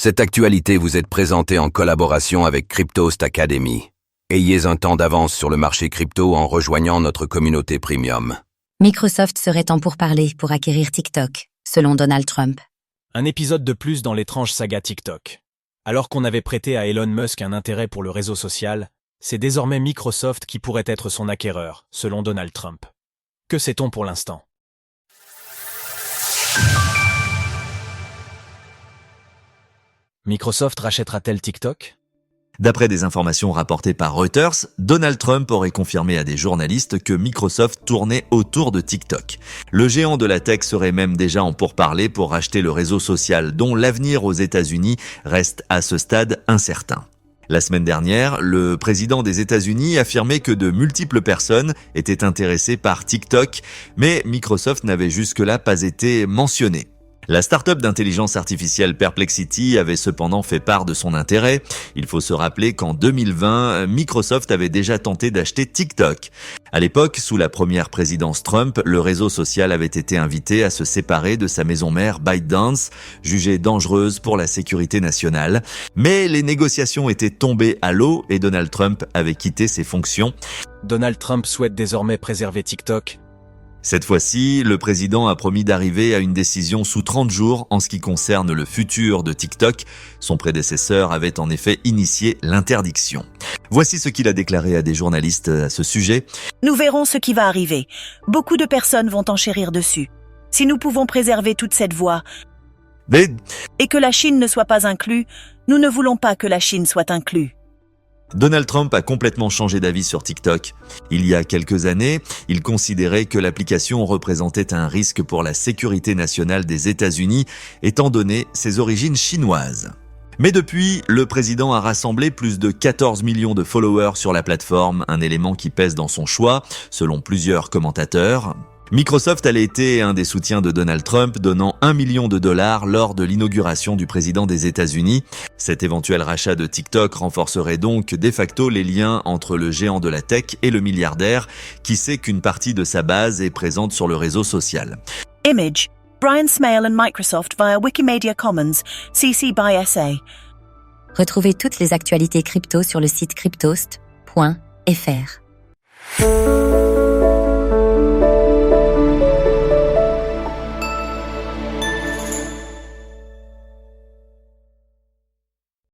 Cette actualité vous est présentée en collaboration avec Cryptost Academy. Ayez un temps d'avance sur le marché crypto en rejoignant notre communauté premium. Microsoft serait en pourparlers pour acquérir TikTok, selon Donald Trump. Un épisode de plus dans l'étrange saga TikTok. Alors qu'on avait prêté à Elon Musk un intérêt pour le réseau social, c'est désormais Microsoft qui pourrait être son acquéreur, selon Donald Trump. Que sait-on pour l'instant ? Microsoft rachètera-t-elle TikTok ? D'après des informations rapportées par Reuters, Donald Trump aurait confirmé à des journalistes que Microsoft tournait autour de TikTok. Le géant de la tech serait même déjà en pourparlers pour racheter le réseau social dont l'avenir aux États-Unis reste à ce stade incertain. La semaine dernière, le président des États-Unis affirmait que de multiples personnes étaient intéressées par TikTok, mais Microsoft n'avait jusque-là pas été mentionné. La start-up d'intelligence artificielle Perplexity avait cependant fait part de son intérêt. Il faut se rappeler qu'en 2020, Microsoft avait déjà tenté d'acheter TikTok. À l'époque, sous la première présidence Trump, le réseau social avait été invité à se séparer de sa maison mère ByteDance, jugée dangereuse pour la sécurité nationale. Mais les négociations étaient tombées à l'eau et Donald Trump avait quitté ses fonctions. Donald Trump souhaite désormais préserver TikTok. Cette fois-ci, le président a promis d'arriver à une décision sous 30 jours en ce qui concerne le futur de TikTok. Son prédécesseur avait en effet initié l'interdiction. Voici ce qu'il a déclaré à des journalistes à ce sujet. Nous verrons ce qui va arriver. Beaucoup de personnes vont enchérir dessus. Si nous pouvons préserver toute cette voie et que la Chine ne soit pas inclue, nous ne voulons pas que la Chine soit inclue. Donald Trump a complètement changé d'avis sur TikTok. Il y a quelques années, il considérait que l'application représentait un risque pour la sécurité nationale des États-Unis, étant donné ses origines chinoises. Mais depuis, le président a rassemblé plus de 14 millions de followers sur la plateforme, un élément qui pèse dans son choix, selon plusieurs commentateurs. Microsoft a été un des soutiens de Donald Trump, donnant $1 million lors de l'inauguration du président des États-Unis. Cet éventuel rachat de TikTok renforcerait donc de facto les liens entre le géant de la tech et le milliardaire, qui sait qu'une partie de sa base est présente sur le réseau social. Image. Brian Smail and Microsoft via Wikimedia Commons, CC by SA. Retrouvez toutes les actualités crypto sur le site cryptost.fr.